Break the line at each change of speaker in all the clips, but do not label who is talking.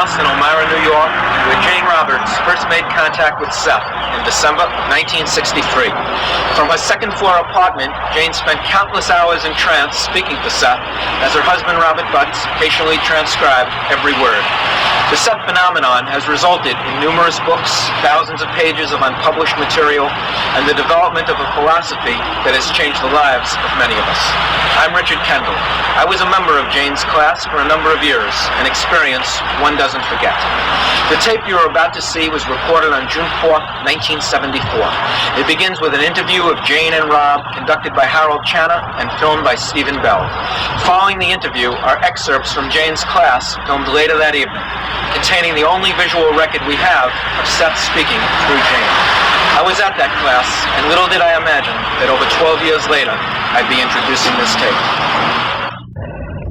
house in Elmira, New York, where Jane Roberts first made contact with Seth in December 1963. From her second-floor apartment, Jane spent countless hours in trance speaking to Seth as her husband, Robert Butts, patiently transcribed every word. The Seth phenomenon has resulted in numerous books, thousands of pages of unpublished material, and the development of a philosophy that has changed the lives of many of us. I'm Richard Kendall. I was a member of Jane's class for a number of years, an experience one doesn't forget. The tape you're about to see was recorded on June 4th, 1974. It begins with an interview of Jane and Rob conducted by Harold Channa and filmed by Stephen Bell. Following the interview are excerpts from Jane's class filmed later that evening, containing the only visual record we have of Seth speaking through Jane. I was at that class, and little did I imagine that over 12 years later, I'd be introducing this tape.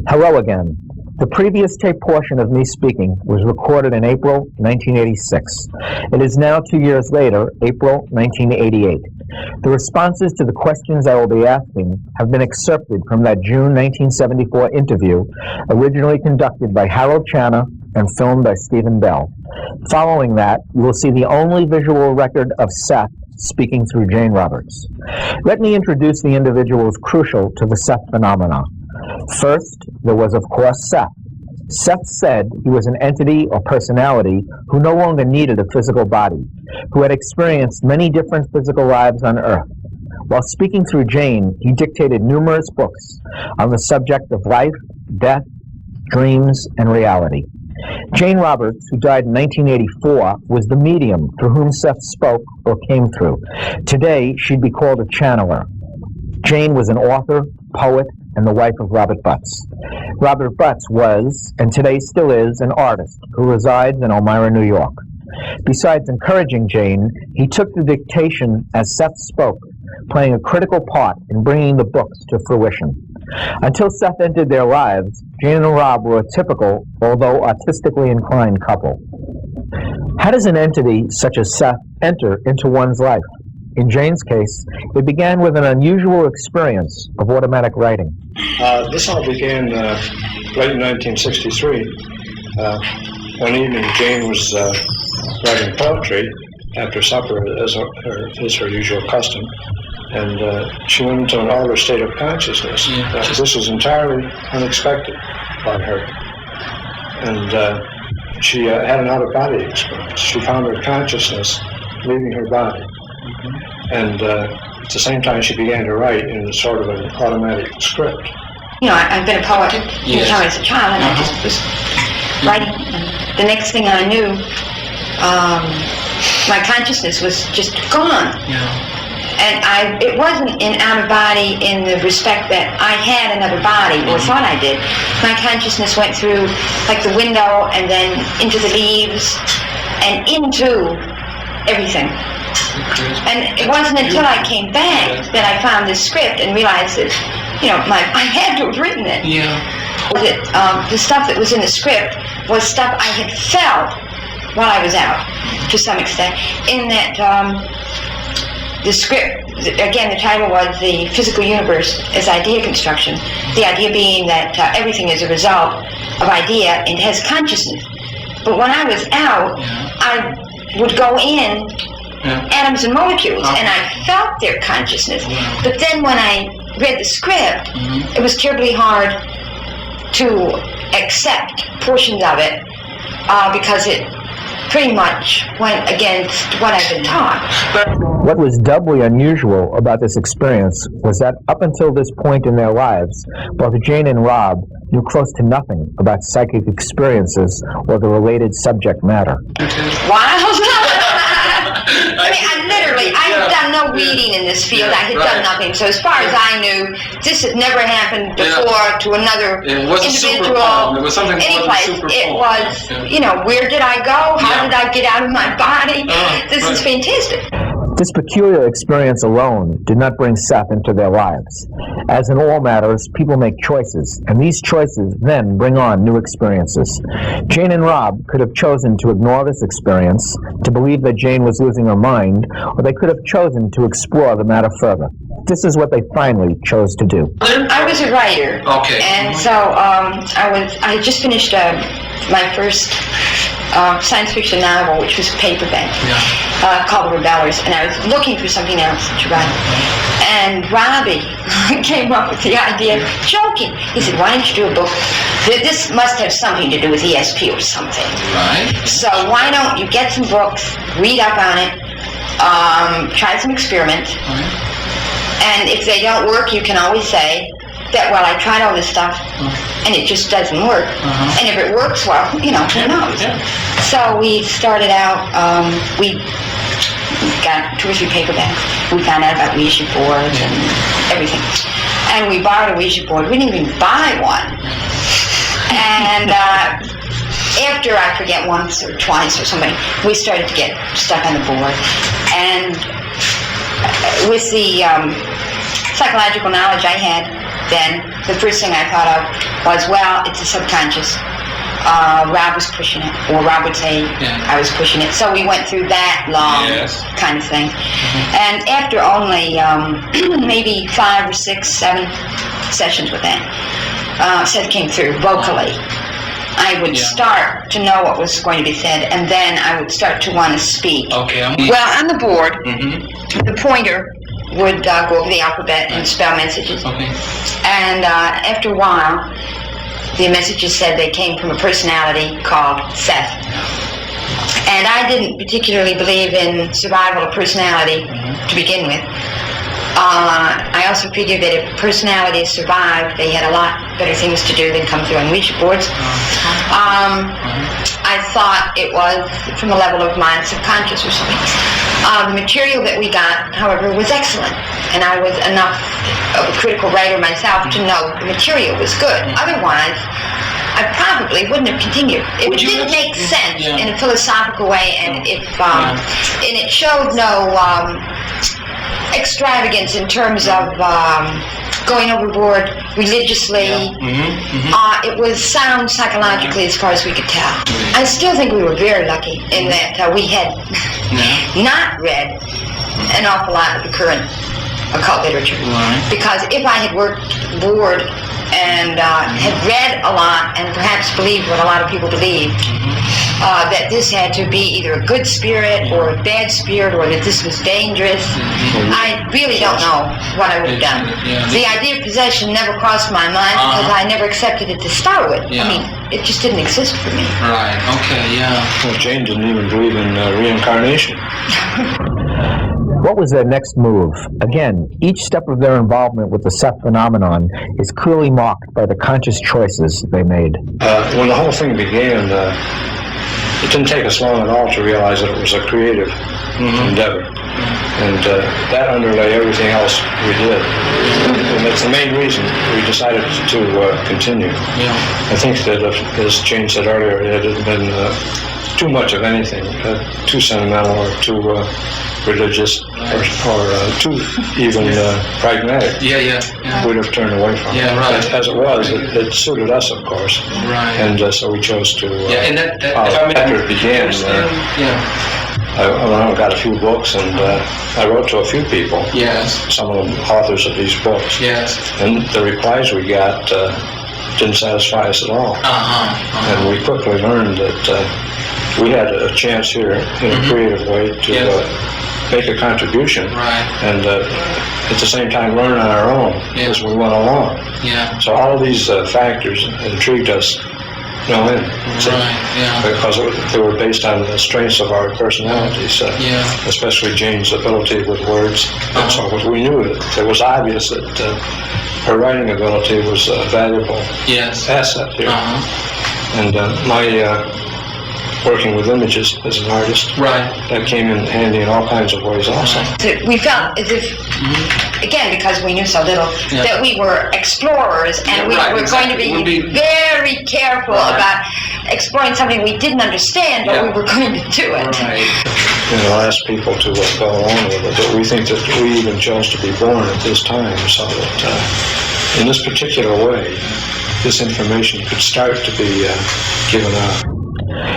Hello again. The previous tape portion of me speaking was recorded in April 1986. It is now 2 years later, April 1988. The responses to the questions I will be asking have been excerpted from that June 1974 interview, originally conducted by Harold Channa and filmed by Stephen Bell. Following that, you will see the only visual record of Seth speaking through Jane Roberts. Let me introduce the individuals crucial to the Seth phenomena. First, there was, of course, Seth. Seth said he was an entity or personality who no longer needed a physical body, who had experienced many different physical lives on Earth. While speaking through Jane, he dictated numerous books on the subject of life, death, dreams, and reality. Jane Roberts, who died in 1984, was the medium through whom Seth spoke or came through. Today, she'd be called a channeler. Jane was an author, poet, and the wife of Robert Butts. Robert Butts was, and today still is, an artist who resides in Elmira, New York. Besides encouraging Jane, he took the dictation as Seth spoke, playing a critical part in bringing the books to fruition. Until Seth entered their lives, Jane and Rob were a typical, although artistically inclined couple. How does an entity such as Seth enter into one's life? In Jane's case, it began with an unusual experience of automatic writing.
This all began late in 1963. One evening, Jane was writing poetry after supper, as is her usual custom, and she went into an altered state of consciousness. This was entirely unexpected by her, and she had an out-of-body experience. She found her consciousness leaving her body. And at the same time, she began to write in sort of an automatic script.
You know, I've been a poet since I was a child, and I just was writing. And the next thing I knew, my consciousness was just gone. And it wasn't in out of body in the respect that I had another body or thought I did. My consciousness went through like the window and then into the leaves and into everything. And it wasn't until I came back that I found this script and realized that, you know, I had to have written it. The stuff that was in the script was stuff I had felt while I was out, to some extent. In that the script, again, the title was The Physical Universe as Idea Construction. The idea being that everything is a result of idea and has consciousness. But when I was out, I would go in atoms and molecules, and I felt their consciousness. But then when I read the script, it was terribly hard to accept portions of it because it pretty much went against what I've been taught.
What was doubly unusual about this experience was that up until this point in their lives, both Jane and Rob knew close to nothing about psychic experiences or the related subject matter.
Wow! I had done no reading in this field. I had done nothing. So as far as I knew, this had never happened before to another individual.
It was something
any place. It was, you know, where did I go? How did I get out of my body? This is fantastic.
This peculiar experience alone did not bring Seth into their lives. As in all matters, people make choices, and these choices then bring on new experiences. Jane and Rob could have chosen to ignore this experience, to believe that Jane was losing her mind, or they could have chosen to explore the matter further. This is what they finally chose to do.
I was a writer.
Okay.
And so I had just finished my first science fiction novel, which was a paperback, called The Rebellers, and I was looking for something else to write. And Robbie came up with the idea, joking. He said, why don't you do a book? This must have something to do with ESP or something.
Right.
So why don't you get some books, read up on it, try some experiments, and if they don't work, you can always say that, well, I tried all this stuff, and it just doesn't work. And if it works well, who knows?
Yeah.
So we started out, we got 2 or 3 paperbacks. We found out about Ouija boards and everything. And we borrowed a Ouija board. We didn't even buy one. And after, I forget, once or twice or something, we started to get stuck on the board. And with the psychological knowledge I had then, the first thing I thought of was, well, it's a subconscious. Rob was pushing it, or Rob would say I was pushing it. So we went through that long kind of thing. And after only maybe 5 or 6, 7 sessions with that, Seth came through vocally. I would start to know what was going to be said, and then I would start to want to speak.
Okay.
Well, on the board, the pointer would go over the alphabet and spell messages.
Okay.
And after a while, the messages said they came from a personality called Seth. And I didn't particularly believe in survival of personality to begin with. I also figured that if personality survived, they had a lot better things to do than come through on Ouija boards. I thought it was from the level of my subconscious or something. The material that we got, however, was excellent. And I was enough of a critical writer myself to know the material was good. Otherwise, I probably wouldn't have continued. It didn't make sense in a philosophical way, and and it showed no extravagance in terms of going overboard religiously. It was sound psychologically as far as we could tell. I still think we were very lucky in that we had not read an awful lot of the current occult literature. Because if I had worked board and had read a lot and perhaps believed what a lot of people believe, that this had to be either a good spirit or a bad spirit, or that this was dangerous, I really don't know what I would have done. The idea of possession never crossed my mind because I never accepted it to start with. I mean, it just didn't exist for me.
Right, okay,
Well, Jane didn't even believe in reincarnation.
What was their next move? Again, each step of their involvement with the Seth phenomenon is clearly marked by the conscious choices they made.
When the whole thing began, it didn't take us long at all to realize that it was a creative endeavor. And that underlay everything else we did. And that's the main reason we decided to continue. I think that, as Jane said earlier, it had been too much of anything, too sentimental or too religious or too even pragmatic. We'd have turned away from it. As it was, it suited us, of course. And so we chose to, after it began, I got a few books, and I wrote to a few people, some of them authors of these books. And the replies we got didn't satisfy us at all. And we quickly learned that we had a chance here in a creative way to make a contribution, and at the same time learn on our own as we went along. So all of these factors intrigued us because they were based on the strengths of our personalities, especially Jane's ability with words. And so we knew that it was obvious that her writing ability was a valuable asset here. And my working with images as an artist, that came in handy in all kinds of ways also.
We felt as if, again, because we knew so little, that we were explorers, and we were going to be very careful about exploring something we didn't understand, but we were going to do it.
I'll ask people to go along with it, but we think that we even chose to be born at this time, so that in this particular way, this information could start to be given out.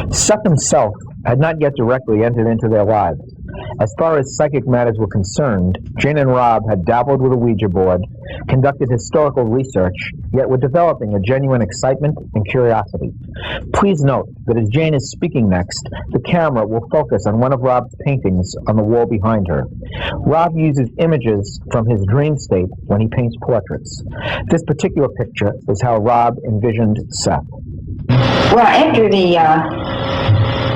Seth himself had not yet directly entered into their lives. As far as psychic matters were concerned, Jane and Rob had dabbled with a Ouija board, conducted historical research, yet were developing a genuine excitement and curiosity. Please note that as Jane is speaking next, the camera will focus on one of Rob's paintings on the wall behind her. Rob uses images from his dream state when he paints portraits. This particular picture is how Rob envisioned Seth.
Well, after the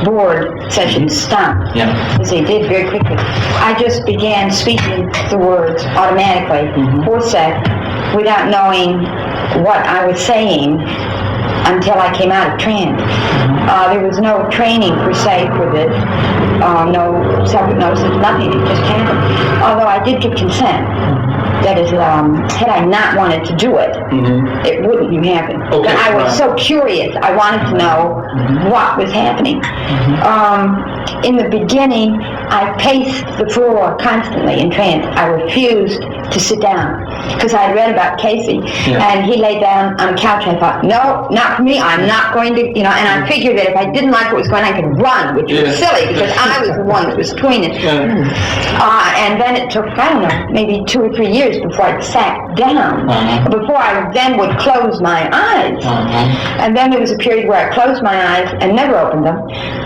board session stopped, as they did very quickly, I just began speaking the words automatically for Seth without knowing what I was saying until I came out of trance. There was no training per se for this, no self-hypnosis, nothing. It just happened. Although I did give consent. That is, had I not wanted to do it, it wouldn't have happened. Okay, but I was so curious. I wanted to know what was happening. In the beginning, I paced the floor constantly in trance. I refused to sit down because I had read about Casey, and he lay down on the couch. I thought, no, not for me. I'm not going to, and I figured that if I didn't like what was going on, I could run, which was silly because I was the one that was doing it. And then it took, I don't know, maybe 2 or 3 years before I sat down, before I then would close my eyes. And then there was a period where I closed my eyes and never opened them.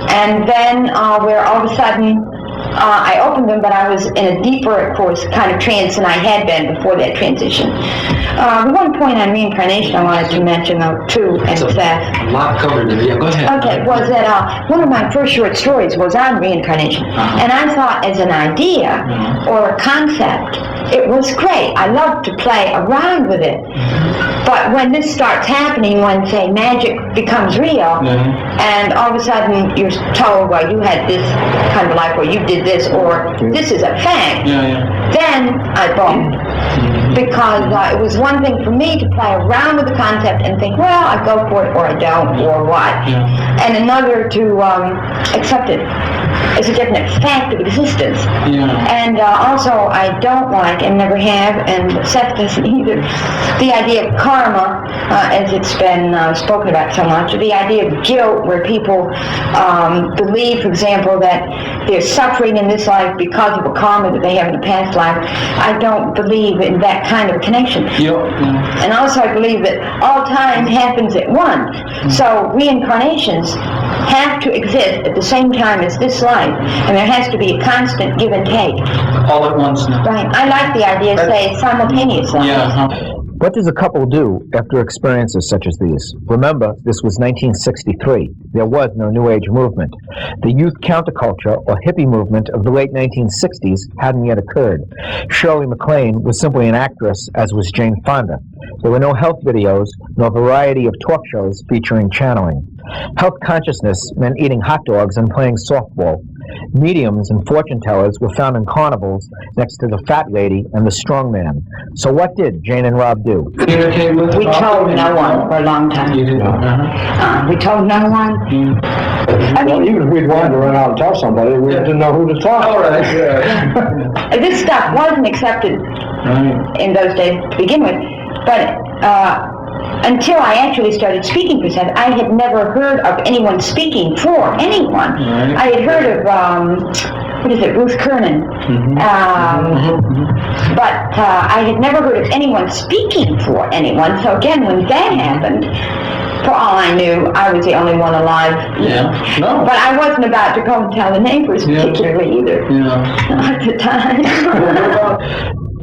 And then where all of a sudden I opened them, but I was in a deeper, of course, kind of trance than I had been before that transition. One point on reincarnation I wanted to mention, though, too, and Seth.
A lot covered there. Yeah, go ahead.
Okay, was that one of my first short stories was on reincarnation. And I thought as an idea or a concept, it was great. I love to play around with it. But when this starts happening, when, say, magic becomes real, and all of a sudden you're told, well, you had this kind of life, or you did this, or this is a fact, then I bombed. Because it was one thing for me to play around with the concept and think, well, I go for it, or I don't, or what. And another to accept it as a definite fact of existence. And also, I don't like, and never have, and Seth doesn't either, the idea of karma, as it's been spoken about so much, the idea of guilt, where people believe, for example, that they're suffering in this life because of a karma that they have in a past life. I don't believe in that kind of connection. And also, I believe that all time happens at once. So reincarnations have to exist at the same time as this life, and there has to be a constant give and take.
All at once now.
Right. I like the idea, say, simultaneously.
What does a couple do after experiences such as these? Remember, this was 1963. There was no New Age movement. The youth counterculture or hippie movement of the late 1960s hadn't yet occurred. Shirley MacLaine was simply an actress, as was Jane Fonda. There were no health videos, nor variety of talk shows featuring channeling. Health consciousness meant eating hot dogs and playing softball. Mediums and fortune tellers were found in carnivals next to the fat lady and the strong man. So what did Jane and Rob do?
We told no one for a long time.
You did?
We told no one. I mean,
Even if we'd wanted to run out and tell somebody, we didn't know who to tell.
All right.
this stuff wasn't accepted in those days to begin with, but until I actually started speaking for Seth, I had never heard of anyone speaking for anyone. I had heard of, Ruth Kernan. But I had never heard of anyone speaking for anyone. So again, when that happened, for all I knew, I was the only one alive. But I wasn't about to go and tell the neighbors particularly either. At the time.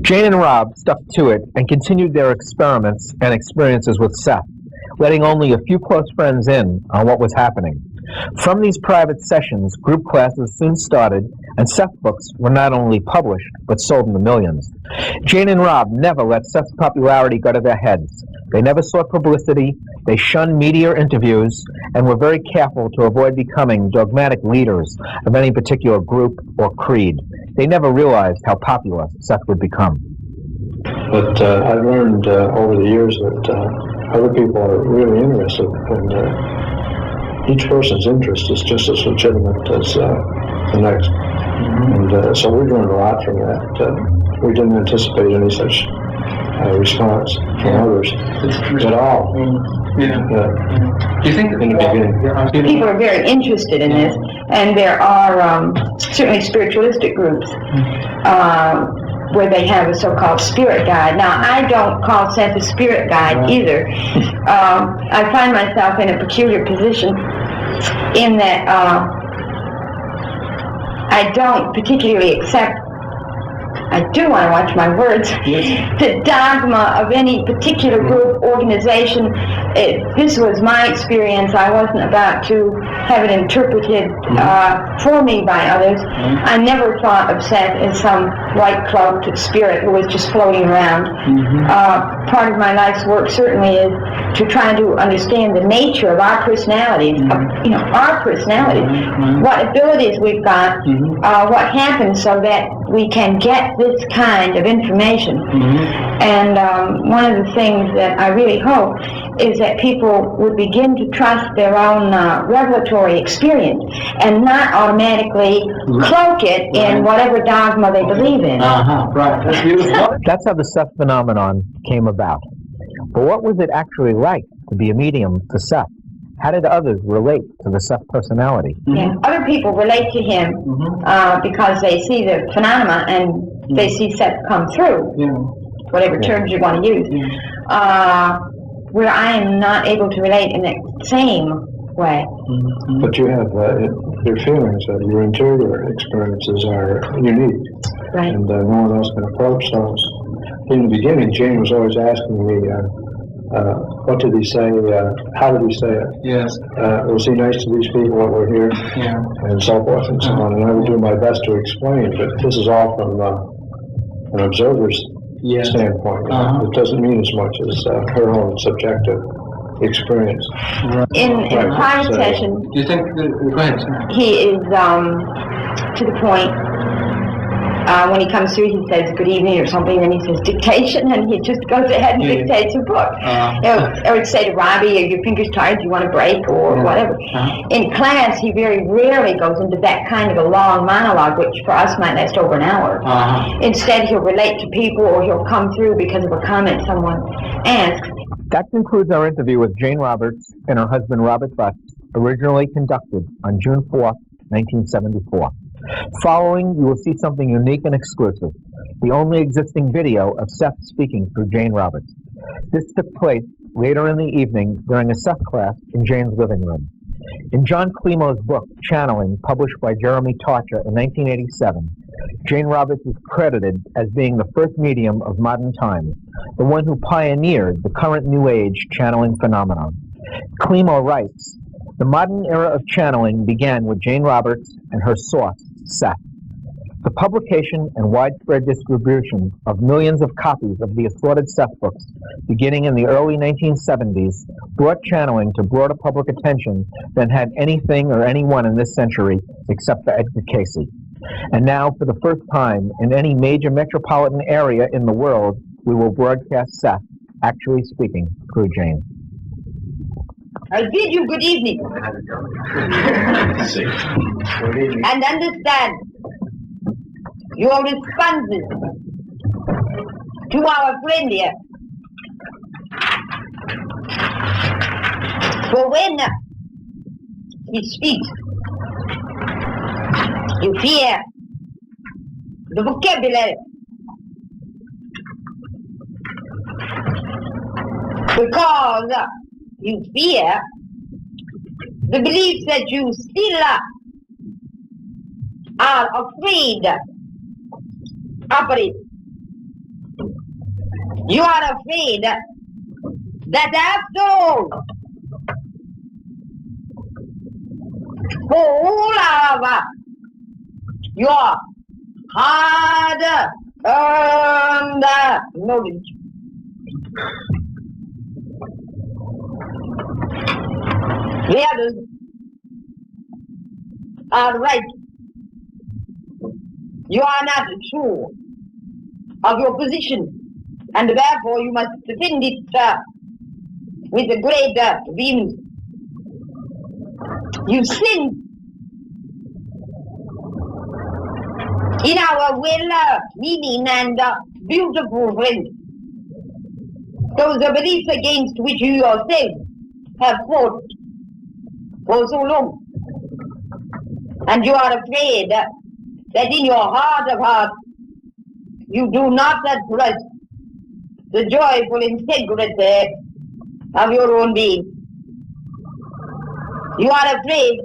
Jane and Rob stuck to it and continued their experiments and experiences with Seth, letting only a few close friends in on what was happening. From these private sessions, group classes soon started, and Seth books were not only published, but sold in the millions. Jane and Rob never let Seth's popularity go to their heads. They never sought publicity, they shunned media interviews, and were very careful to avoid becoming dogmatic leaders of any particular group or creed. They never realized how popular Seth would become.
But I've learned over the years that other people are really interested, and each person's interest is just as legitimate as the next. And so we've learned a lot from that. We didn't anticipate any such response from others at all.
Do you think
in the beginning?
People are very interested in this, and there are certainly spiritualistic groups where they have a so-called spirit guide. Now, I don't call Seth a spirit guide either. I find myself in a peculiar position in that I don't particularly accept, I do want to watch my words, the dogma of any particular group, organization. This was my experience. I wasn't about to have it interpreted for me by others. I never thought of Seth as some white-cloaked spirit who was just floating around. Part of my life's work certainly is to try to understand the nature of our personalities, our personalities, what abilities we've got, what happens so that we can get this kind of information. And one of the things that I really hope is that people would begin to trust their own revelatory experience and not automatically cloak it in whatever dogma they believe in.
Right, that's beautiful.
That's how the Seth phenomenon came about. But what was it actually like to be a medium to Seth? How did others relate to the Seth personality?
Yeah. Other people relate to him because they see the phenomena and they see Seth come through, whatever terms you want to use. Where I am not able to relate in the same way.
But you have your feelings, your interior experiences are unique,
Right.
and no one else can approach those. In the beginning, Jane was always asking me, what did he say, how did he say it?
Yes.
Was he nice to these people that were here? And so forth and so on. And I would do my best to explain, but this is all from an observer's standpoint. It doesn't mean as much as her own subjective experience.
In a private session,
Do you think, go ahead, sir.
he is to the point. When he comes through, he says good evening or something, then he says dictation, and he just goes ahead and dictates a book. I would say to Robbie, are your fingers tired, do you want a break, or whatever. In class, he very rarely goes into that kind of a long monologue, which for us might last over an hour. Instead, he'll relate to people, or he'll come through because of a comment someone asks.
That concludes our interview with Jane Roberts and her husband Robert Butts, originally conducted on June 4th, 1974. Following, you will see something unique and exclusive, the only existing video of Seth speaking through Jane Roberts. This took place later in the evening during a Seth class in Jane's living room. In John Climo's book, Channeling, published by Jeremy Tarcher in 1987, Jane Roberts is credited as being the first medium of modern times, the one who pioneered the current New Age channeling phenomenon. Climo writes, "The modern era of channeling began with Jane Roberts and her source, Seth. The publication and widespread distribution of millions of copies of the assorted Seth books, beginning in the early 1970s, brought channeling to broader public attention than had anything or anyone in this century except for Edgar Casey. And now, for the first time in any major metropolitan area in the world, we will broadcast Seth actually speaking through Jane."
I bid you good evening. And understand your responses to our friend here. For when he speaks, you hear the vocabulary. Because you fear the belief that you still are afraid of it. You are afraid that after all, for all of your hard-earned knowledge, the others are right. You are not sure of your position, and therefore you must defend it with a great vehemence. You sin in our well-meaning and beautiful friend. those beliefs against which you yourself have fought for so long. And you are afraid that in your heart of hearts you do not trust the joyful integrity of your own being. You are afraid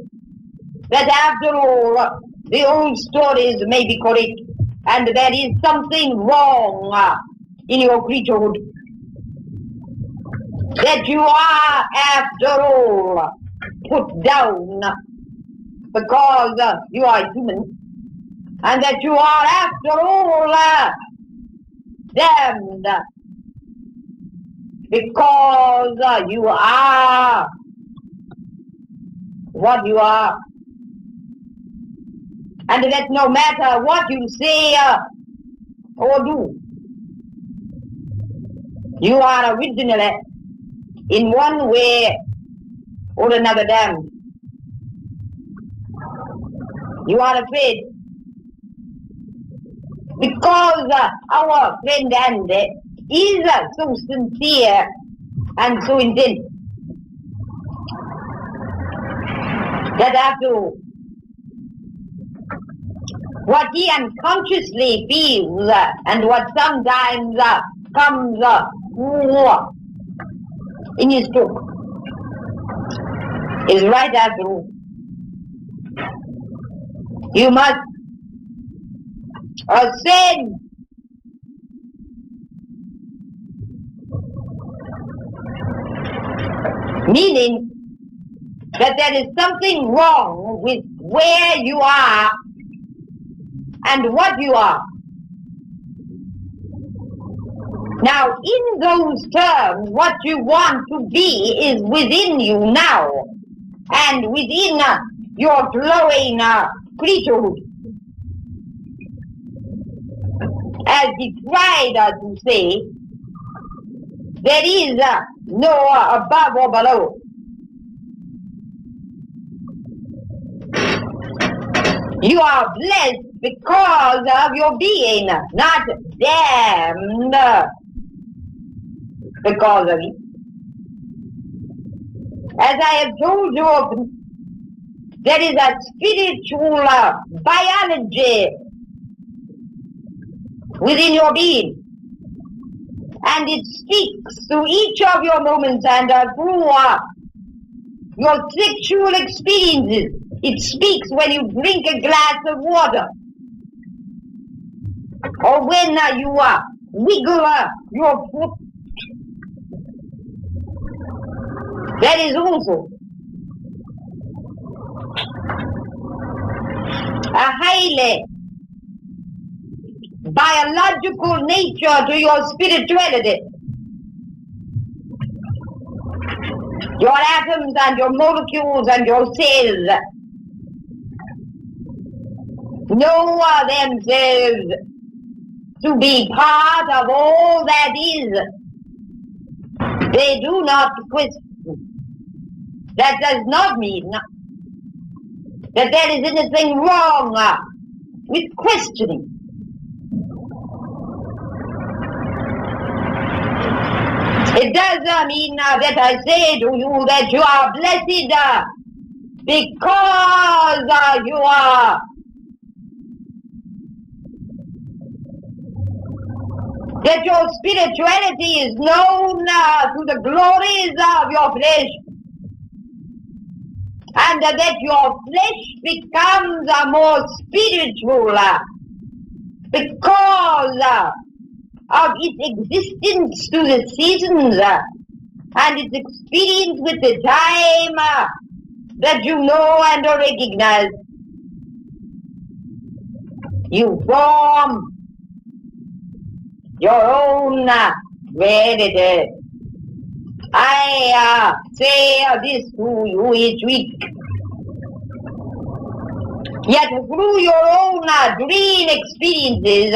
that after all, the old stories may be correct, and there is something wrong in your creaturehood. That you are, after all, put down because you are human, and that you are, after all, damned because you are what you are. And that no matter what you say or do, you are originally, in one way or another, damned. You are afraid because our friend Andy is so sincere and so intense that after all, what he unconsciously feels and what sometimes comes in his talk is right after all. You must ascend meaning that there is something wrong with where you are and what you are. Now, in those terms, what you want to be is within you now and within your glowing creaturehood. As he tried to say, there is no above or below. You are blessed because of your being, not damned because of it. As I have told you often, there is a spiritual biology within your being, and it speaks to each of your moments and through your sexual experiences. It speaks when you drink a glass of water, or when you wiggle your foot. That is also a highly biological nature to your spirituality. Your atoms and your molecules and your cells know themselves to be part of all that is. They do not question. That does not mean that there is anything wrong with questioning. It does mean that I say to you that you are blessed because you are. That your spirituality is known to the glories of your flesh, and that your flesh becomes more spiritual because of its existence to the seasons and its experience with the time that you know and recognize. You form your own reality. I say this to you each week. Yet through your own dream experiences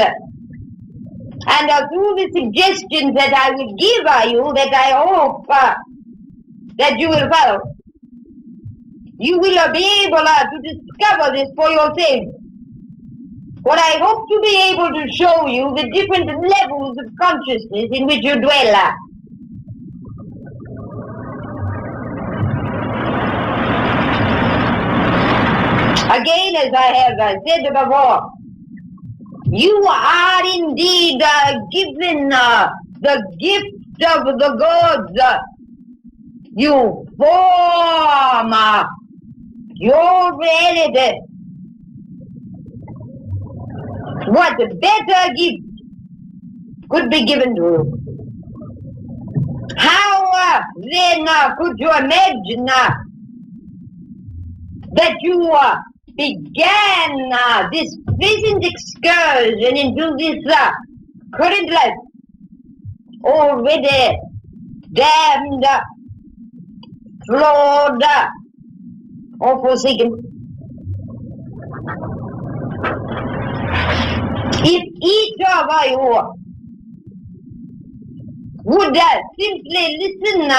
and through the suggestions that I will give you, that I hope that you will follow, you will be able to discover this for yourself. What I hope to be able to show you the different levels of consciousness in which you dwell. Again, as I have said before, you are indeed given the gift of the gods. You form your reality. What better gift could be given to you? How then could you imagine that you began this present excursion into this current life already damned, flawed, or forsaken? If each of you would simply listen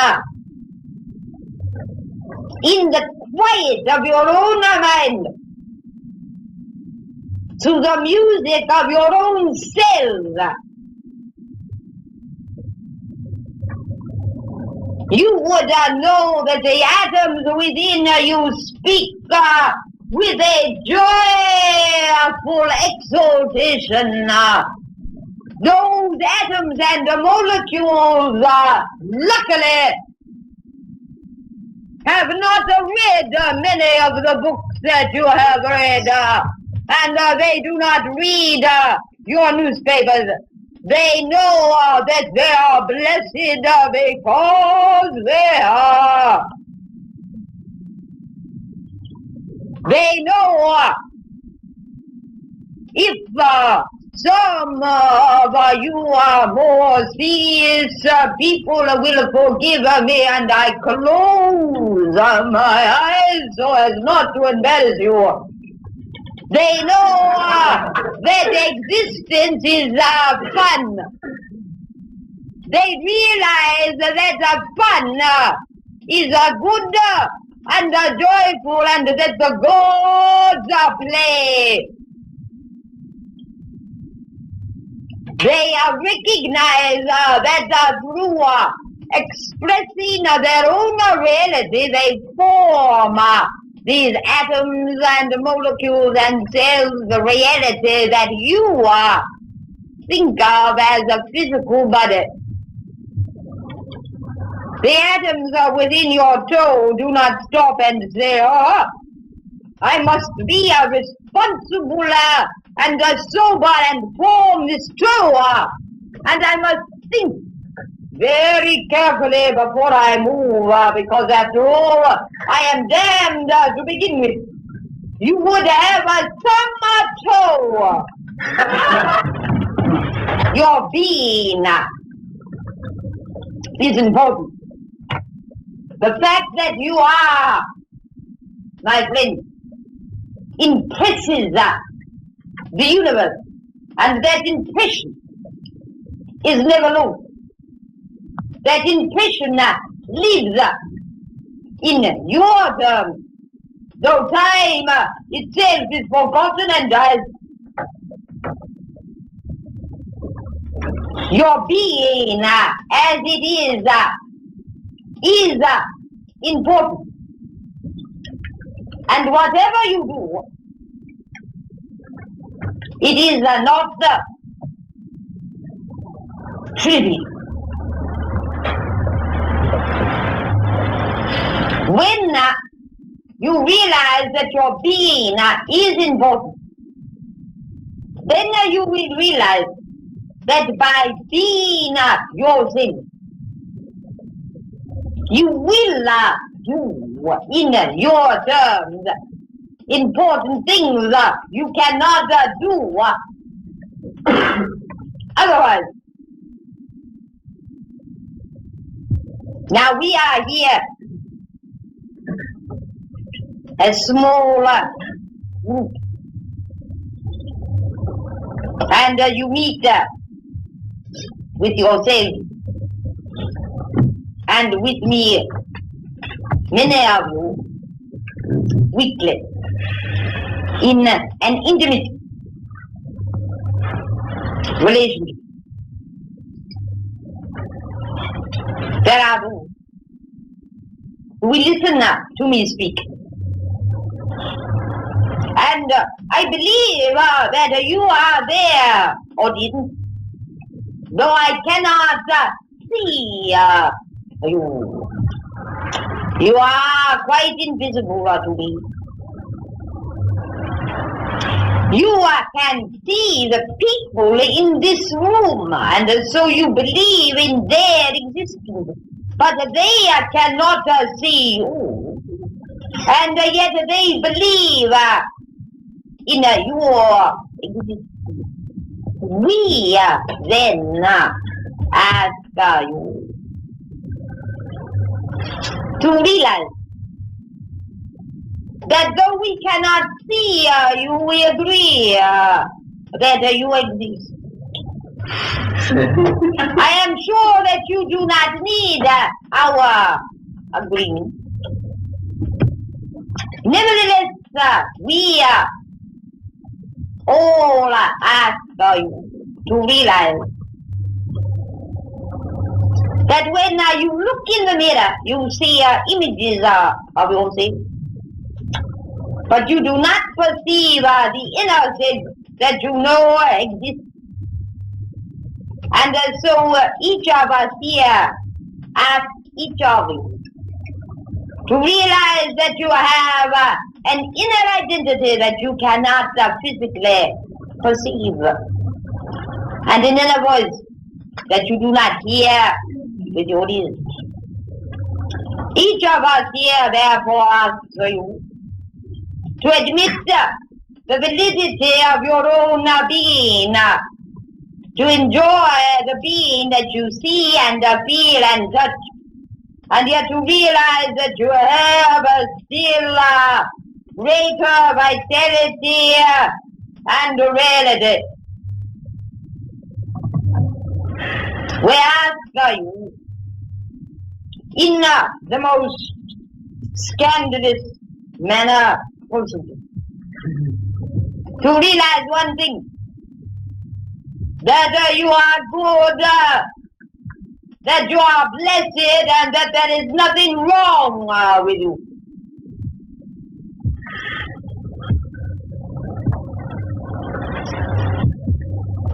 in the quiet of your own mind to the music of your own self, you would know that the atoms within you speak with a joyful exultation. Those atoms and the molecules, luckily, have not read many of the books that you have read, and they do not read your newspapers. They know that they are blessed because they are. They know if some of you are more serious people will forgive me, and I close my eyes so as not to embarrass you. They know that existence is fun. They realize that fun is good and joyful, and that the gods play. They recognize that through expressing their own reality, they form these atoms and molecules and cells, the reality that you think of as a physical body. The atoms within your toe do not stop and say, oh, I must be a responsible and sober and form this toe, and I must think very carefully before I move, because after all, I am damned to begin with. You would have some toe. Your being is important. The fact that you are, my friend, impresses the universe, and that impression is never lost. That impression lives in your terms, though time itself is forgotten and dies. Your being, as it is important. And whatever you do, it is not trivial. When you realize that your being is important, then you will realize that by being yourself, you will do in your terms important things you cannot do otherwise. Now we are here, a small group, and you meet with yourself and with me, many of you, weekly, in an intimate relationship. There are those who will listen to me speak, And I believe that you are there, audience, though I cannot see you. You are quite invisible to me. You can see the people in this room, and so you believe in their existence, but they cannot see you, and yet they believe in your existence. We then ask you to realize that though we cannot see you, we agree that you exist. I am sure that you do not need our agreement. Nevertheless, we all ask you to realize that when you look in the mirror, you see images of yourself. But you do not perceive the inner self that you know exists. And so each of us here ask each of you to realize that you have an inner identity that you cannot physically perceive, and an inner voice that you do not hear with your ears. Each of us here therefore asks you to admit the validity of your own being, to enjoy the being that you see and feel and touch, and yet to realize that you have still greater vitality and reality. We ask you, in the most scandalous manner possible, to realize one thing, that you are good, that you are blessed, and that there is nothing wrong with you.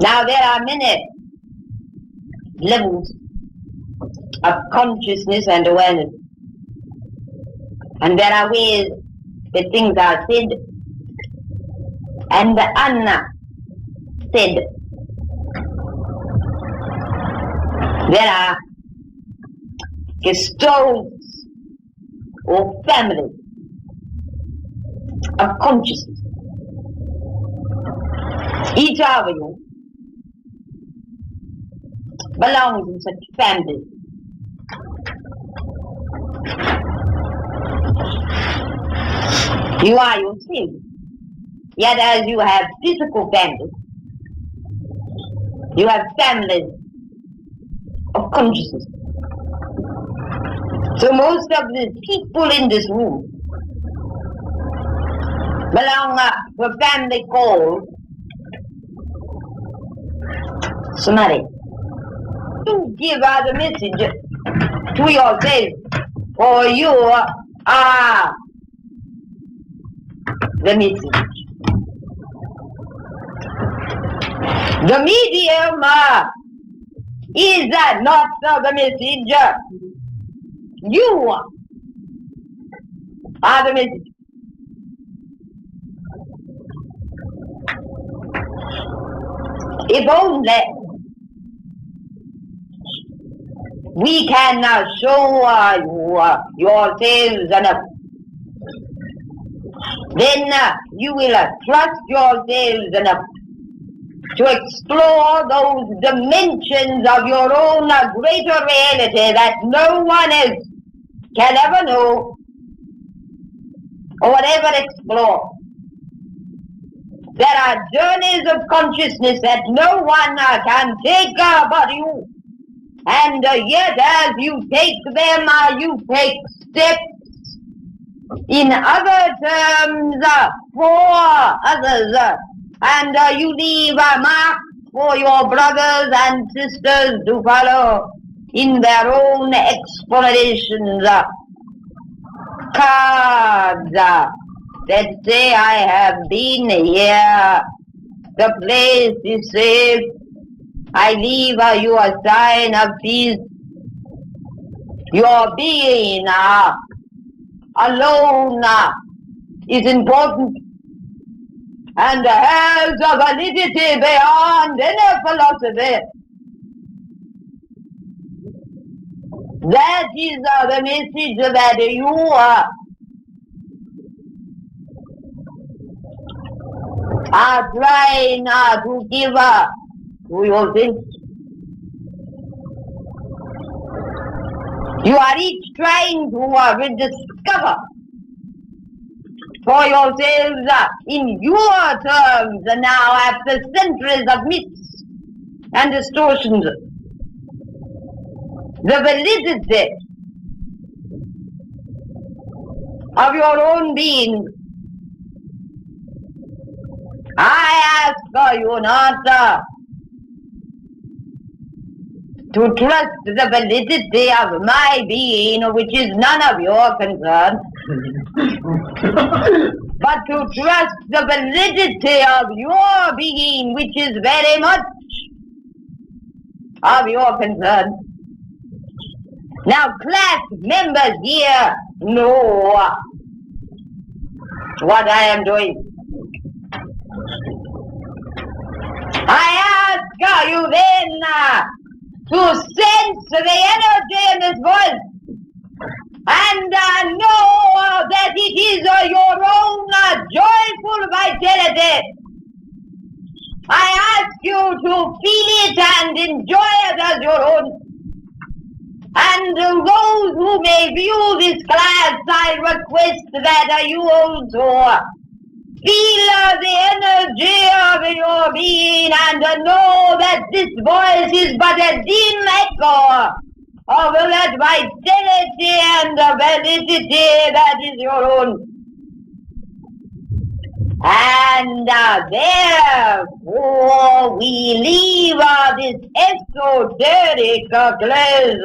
Now there are many levels of consciousness and awareness, and there are ways that things are said and unsaid. There are gestalts or families of consciousness. Each of you belongs in such families. You are yourself. Yet as you have physical families, you have families of consciousness. So most of the people in this room belong to a family called somatic. To give the message to yourself, for you are the message. The medium is not the message. You are the message. If only we can show you yourselves enough, then you will trust yourselves enough to explore those dimensions of your own greater reality that no one else can ever know or ever explore. There are journeys of consciousness that no one can take but you. And yet as you take them, you take steps in other terms for others. And you leave a mark for your brothers and sisters to follow in their own explorations. Cards that say I have been here. The place is safe. I leave you a sign of peace. Your being alone is important and has a validity beyond any philosophy. That is the message that you are trying to give to yourself. You are each trying to rediscover for yourselves in your terms now, after centuries of myths and distortions, the validity of your own being. I ask you not to trust the validity of my being, which is none of your concern, but to trust the validity of your being, which is very much of your concern. Now, class members here know what I am doing. I ask you then to sense the energy in this voice and know that it is your own joyful vitality. I ask you to feel it and enjoy it as your own. And those who may view this class, I request that you also feel the energy of your being and know that this voice is but a dim echo of that vitality and validity that is your own. And therefore we leave this esoteric class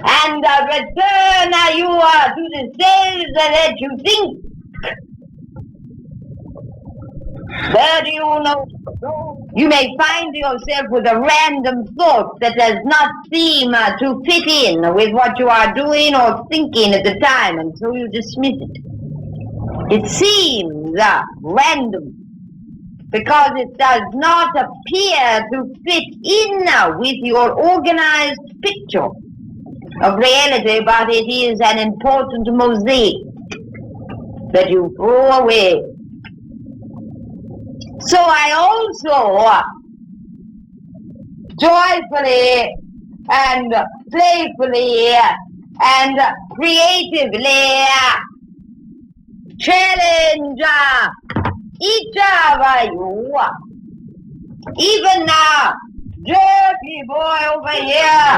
and return you to the cells that you think. Where do you know? You may find yourself with a random thought that does not seem to fit in with what you are doing or thinking at the time, and so you dismiss it. It seems random because it does not appear to fit in with your organized picture of reality, but it is an important mosaic that you throw away. So I also joyfully and playfully and creatively challenge each of you, even jerky boy over here,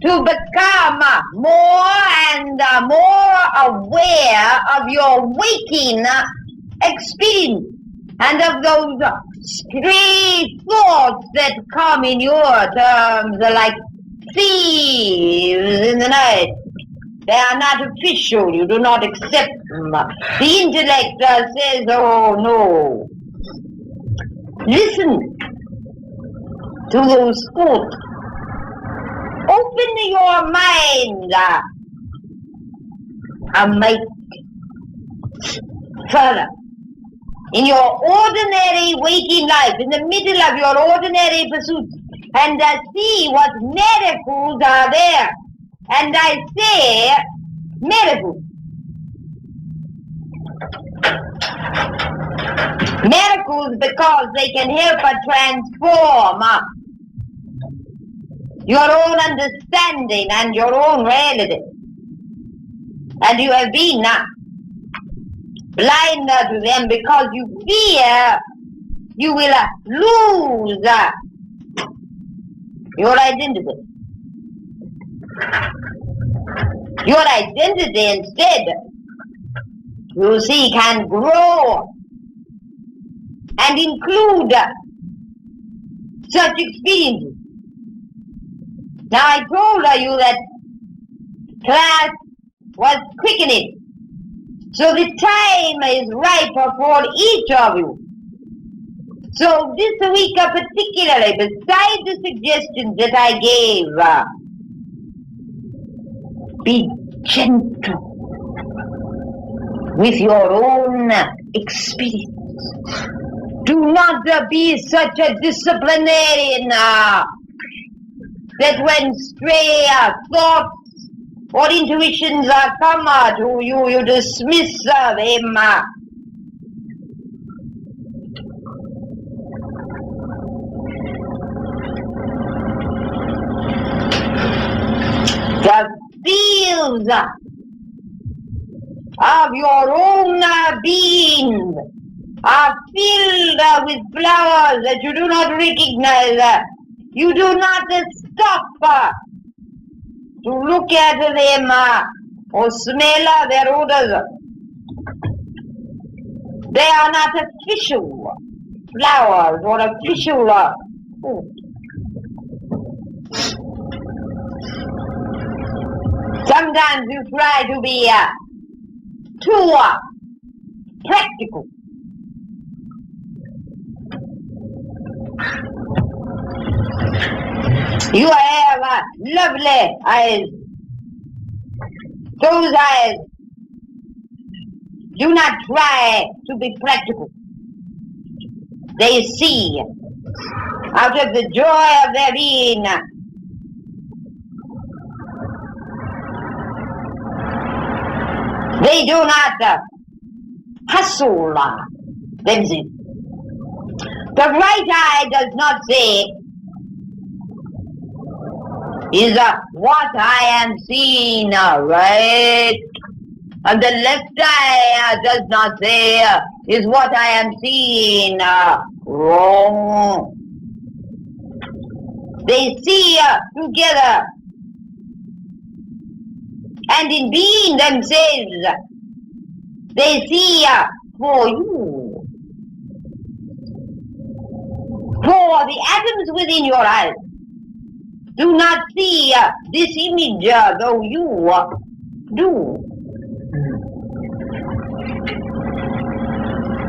to become more and more aware of your waking experience and of those stray thoughts that come in your terms like thieves in the night. They are not official. You do not accept them. The intellect says, oh no. Listen to those thoughts. Open your mind and make further. In your ordinary waking life, in the middle of your ordinary pursuits, and see what miracles are there. And I say miracles. Miracles because they can help transform your own understanding and your own reality. And you have been blind to them because you fear you will lose your identity. Your identity instead, you see, can grow and include such experiences. Now I told you that class was quickening So the time is ripe for each of you. So this week particularly, besides the suggestions that I gave, be gentle with your own experience. Do not be such a disciplinarian that when stray thoughts or intuitions come to you, you dismiss them. The fields of your own being are filled with flowers that you do not recognize. You do not stop to look at them or smell their odors. They are not official flowers or official food. Sometimes you try to be too practical. You have lovely eyes. Those eyes do not try to be practical. They see out of the joy of their being. They do not hustle themselves. The right eye does not say, is what I am seeing right? And the left eye does not say, is what I am seeing wrong? They see together. And in being themselves, they see for you. For the atoms within your eyes do not see this image though you do.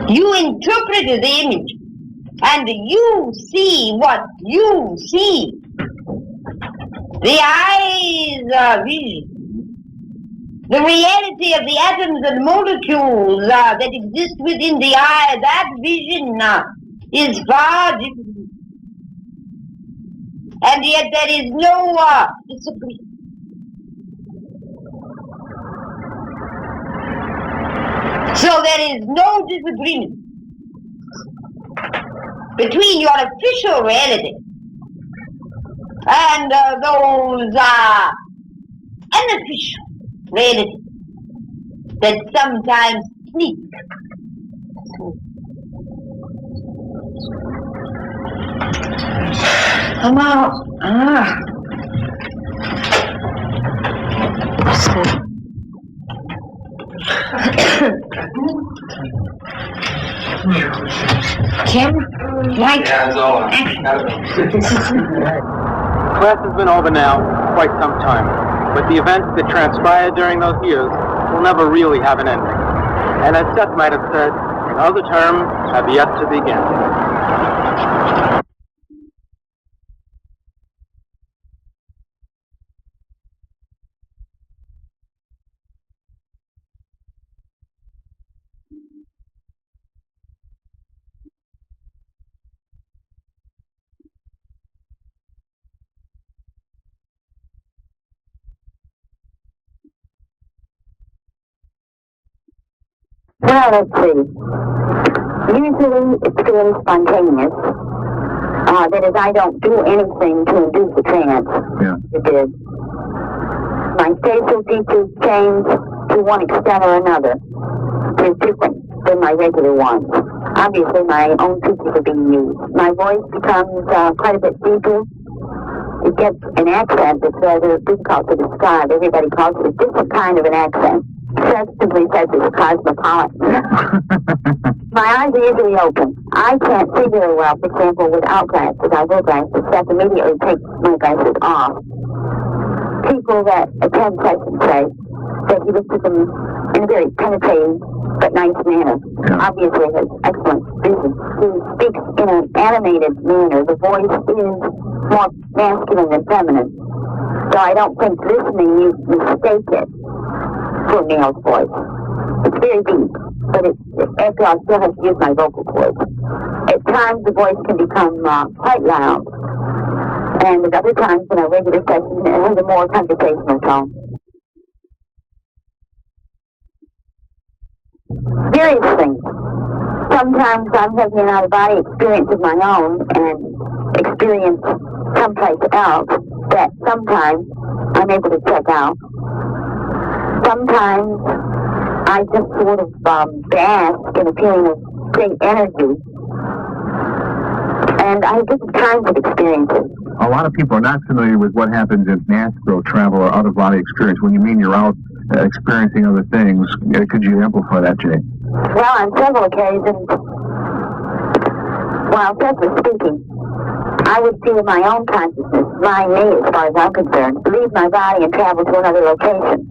You interpret the image and you see what you see. The eyes vision. The reality of the atoms and molecules that exist within the eye, that vision is far different. And yet there is no disagreement. So there is no disagreement between your official reality and those unofficial reality that sometimes sneak. Come out. Kim, like.
Yeah, it's all
Class has been over now quite some time, but the events that transpired during those years will never really have an ending. And as Seth might have said, other terms have yet to begin.
Well, let's see. Usually it's fairly spontaneous. That is, I don't do anything to induce a trance.
Yeah.
It is. My facial features change to one extent or another. They're different than my regular ones. Obviously, my own features are being used. My voice becomes quite a bit deeper. It gets an accent that's rather difficult to describe. Everybody calls it a different kind of an accent. Seth simply says it's cosmopolitan. My eyes are usually open. I can't see very well, for example, without glasses. I wear glasses. Seth immediately takes my glasses off. People that attend sessions say that he looks at them in in a very penetrating but nice manner. Obviously has excellent vision. He speaks in an animated manner. The voice is more masculine than feminine. So I don't think listening you mistake it for a male's voice. It's very deep, but after all, I still have to use my vocal cords. At times the voice can become quite loud, and at other times in a regular session it has a more conversational tone. Various things. Sometimes I'm having an out-of-body experience of my own and experience someplace else that sometimes I'm able to check out. Sometimes I just sort of bask in a feeling of great energy. And I have different kinds of experiences.
A lot of people are not familiar with what happens in astral travel or out-of-body experience. When you mean you're out experiencing other things, could you amplify that, Jane?
Well, on several occasions, while Seth was speaking, I would feel my own consciousness, my me as far as I'm concerned, leave my body and travel to another location.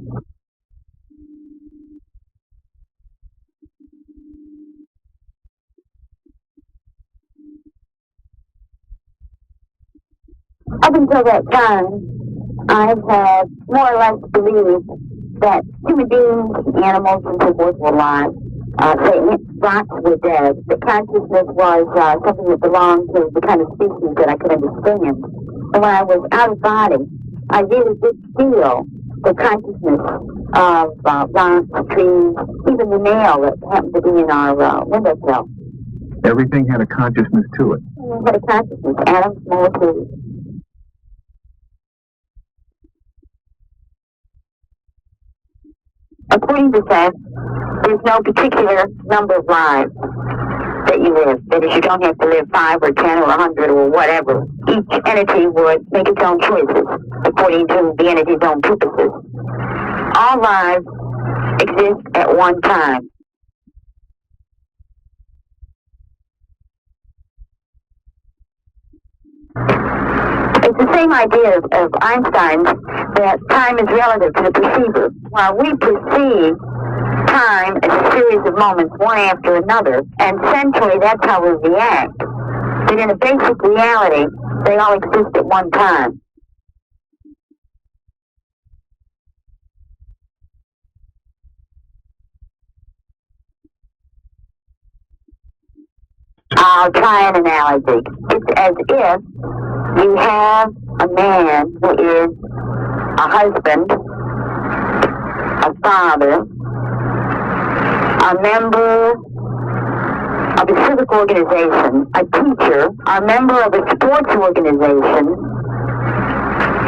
Up until that time, I've had more or less believed that human beings, animals, and so forth were alive. Say, rocks were dead. The consciousness was something that belonged to the kind of species that I could understand. And when I was out of body, I really did feel the consciousness of rocks, trees, even the nail that happened to be in our windowsill.
Everything had a consciousness to it.
It had a consciousness, atoms, molecules. According to Seth, there's no particular number of lives that you live. That is, you don't have to live 5 or 10 or 100 or whatever. Each entity would make its own choices according to the entity's own purposes. All lives exist at one time. It's the same idea of Einstein's that time is relative to the perceiver. While we perceive time as a series of moments, one after another, and centrally that's how we react, but in a basic reality, they all exist at one time. I'll try an analogy. It's as if you have a man who is a husband, a father, a member of a civic organization, a teacher, a member of a sports organization,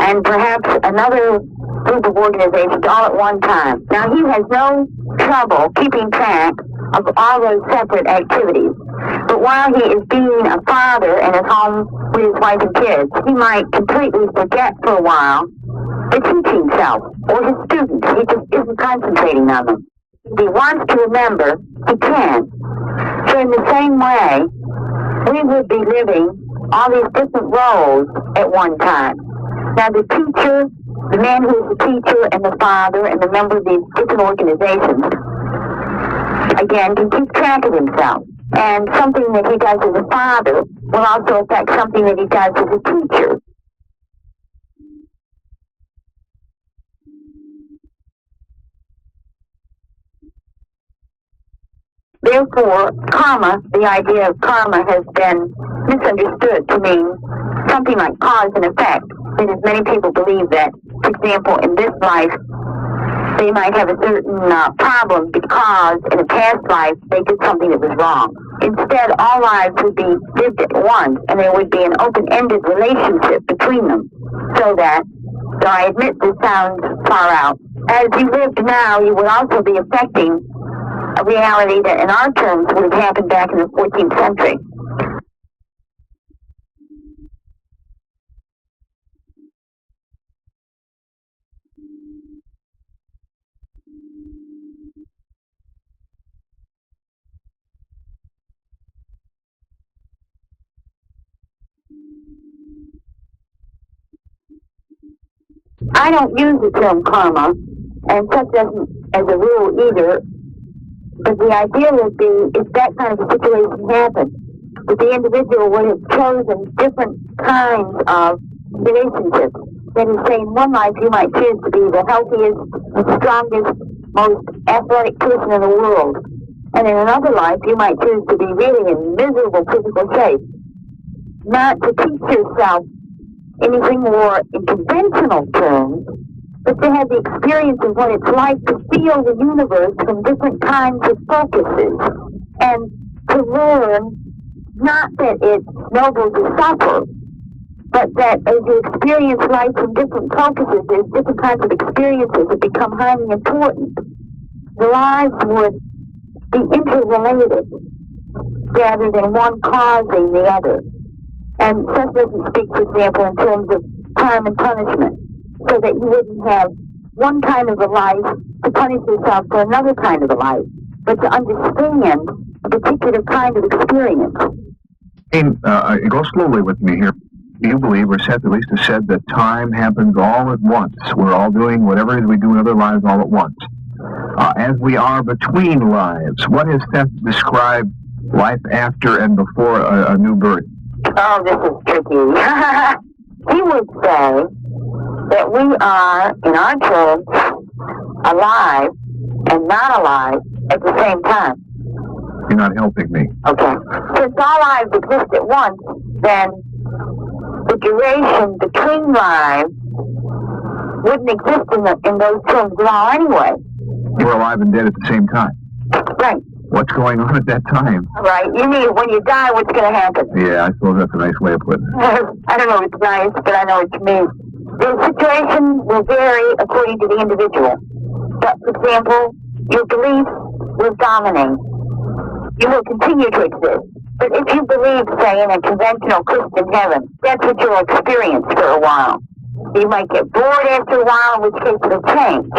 and perhaps another group of organizations all at one time. Now, he has no trouble keeping track of all those separate activities. But while he is being a father and is home with his wife and kids, he might completely forget for a while to teach himself or his students. He just isn't concentrating on them. If he wants to remember, he can. So in the same way, we would be living all these different roles at one time. Now the teacher, the man who is the teacher and the father and the member of these different organizations, again, can keep track of himself. And something that he does as a father will also affect something that he does as a teacher. Therefore, karma, the idea of karma has been misunderstood to mean something like cause and effect. Because many people believe that, for example, in this life, they might have a certain problem because in a past life they did something that was wrong. Instead, all lives would be lived at once, and there would be an open-ended relationship between them. So that, though I admit this sounds far out, as you lived now, you would also be affecting a reality that in our terms would have happened back in the 14th century. I don't use the term karma, and Seth doesn't as a rule either, but the idea would be if that kind of a situation happened, that the individual would have chosen different kinds of relationships. That is, say, in one life you might choose to be the healthiest, the strongest, most athletic person in the world. And in another life you might choose to be really in miserable physical shape. Not to teach yourself anything more in conventional terms, but to have the experience of what it's like to feel the universe from different kinds of focuses. And to learn not that it's noble to suffer, but that as you experience life from different focuses, there's different kinds of experiences that become highly important. The lives would be interrelated rather than one causing the other. And Seth doesn't speak, for example, in terms of time and punishment, so that you wouldn't have one kind of a life to punish yourself for another kind of a life, but to understand a particular kind of experience.
Go slowly with me here. Do you believe, or Seth at least has said, that time happens all at once? We're all doing whatever it is we do in other lives all at once. As we are between lives, what has Seth described life after and before a new birth?
Oh, this is tricky. He would say that we are, in our terms, alive and not alive at the same time.
You're not helping me.
Okay. Since all lives exist at once, then the duration between lives wouldn't exist in those terms at all anyway.
We're alive and dead at the same time.
Right.
What's going on at that time?
Right. You mean when you die, what's going to happen?
Yeah, I suppose that's a nice way of putting it.
I don't know if it's nice, but I know what you mean. The situation will vary according to the individual. But, for example, your beliefs will dominate. You will continue to exist. But if you believe, say, in a conventional Christian heaven, that's what you'll experience for a while. You might get bored after a while, in which case it'll change.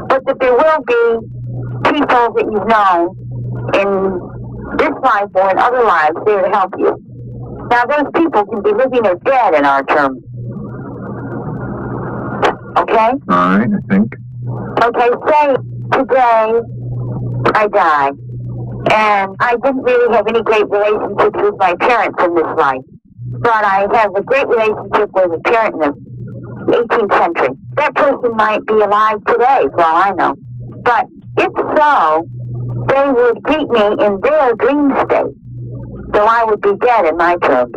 But that there will be people that you've known in this life or in other lives there to help you. Now, those people can be living or dead in our terms. Okay?
All right, I think.
Okay, say today I die, and I didn't really have any great relationships with my parents in this life, but I have a great relationship with a parent in the 18th century. That person might be alive today, for all I know. But if so, they would greet me in their dream state, though I would be dead in my terms.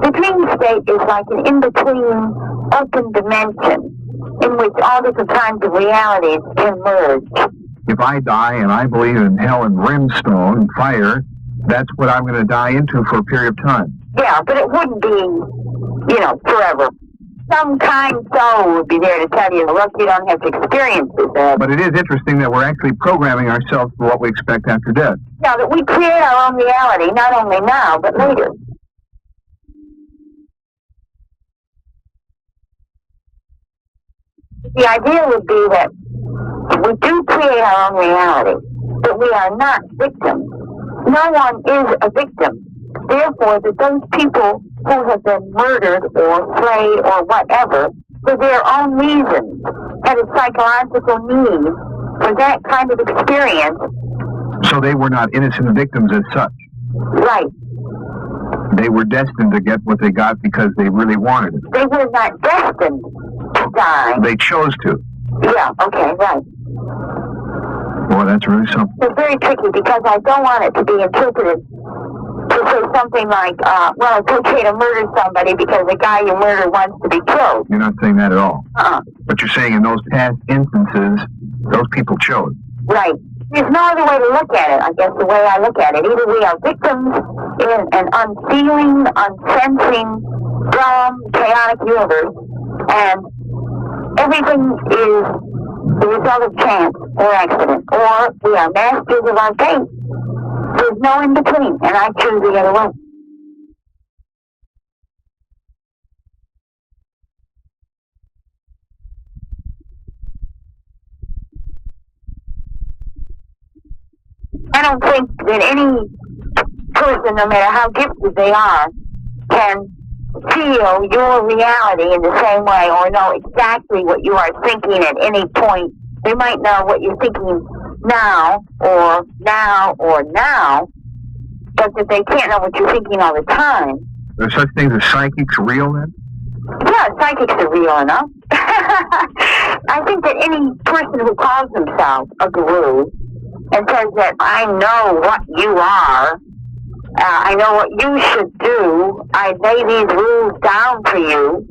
The dream state is like an in-between open dimension in which all different kinds of realities can merge.
If I die and I believe in hell and brimstone and fire, that's what I'm going to die into for a period of time.
Yeah, but it wouldn't be, forever. Some kind soul would be there to tell you, look, you don't have to experience this.
But it is interesting that we're actually programming ourselves for what we expect after death.
Yeah, that we create our own reality, not only now, but later. The idea would be that we do create our own reality, but we are not victims. No one is a victim. Therefore, that those people who have been murdered or slayed or whatever, for their own reasons, had a psychological need for that kind of experience.
So they were not innocent victims as such.
Right.
They were destined to get what they got because they really wanted it.
They were not destined to die.
They chose to.
Yeah, okay, right.
Boy, that's really something.
It's very tricky because I don't want it to be interpreted to say something like, well, it's okay to murder somebody because the guy you murder wants to be killed.
You're not saying that at all.
Uh-uh.
But you're saying in those past instances, those people chose.
Right. There's no other way to look at it, I guess, the way I look at it. Either we are victims in an unfeeling, unsensing, dumb, chaotic universe, and everything is the result of chance or accident, or we are masters of our fate. There's no in between, and I choose the other way. I don't think that any person, no matter how gifted they are, can feel your reality in the same way or know exactly what you are thinking at any point They might know what you're thinking now, but that they can't know what you're thinking all the time.
Are such things as psychics real then?
Yeah, psychics are real enough. I think that any person who calls themselves a guru and says that I know what you are, I know what you should do, I lay these rules down for you,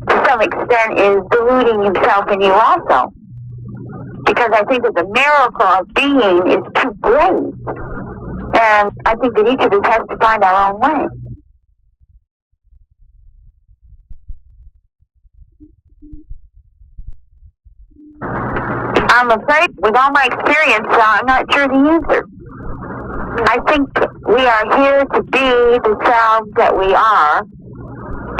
to some extent is deluding himself and you also. Because I think that the miracle of being is too great. And I think that each of us has to find our own way. I'm afraid, with all my experience, I'm not sure the answer. I think we are here to be the selves that we are,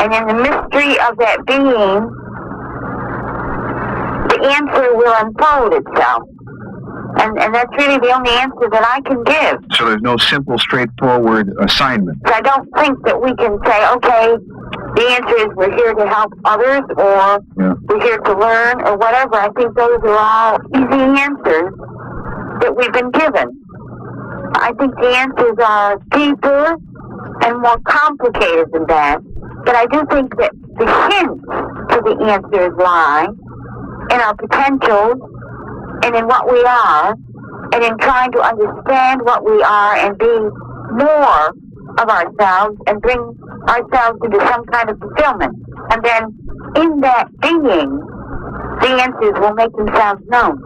and in the mystery of that being, the answer will unfold itself. And that's really the only answer that I can give.
So there's no simple, straightforward assignment.
I don't think that we can say, okay, the answer is we're here to help others, or we're here to learn, or whatever. I think those are all easy answers that we've been given. I think the answers are deeper and more complicated than that. But I do think that the hints to the answers lie in our potentials and in what we are, and in trying to understand what we are and be more of ourselves and bring ourselves into some kind of fulfillment. And then in that being, the answers will make themselves known.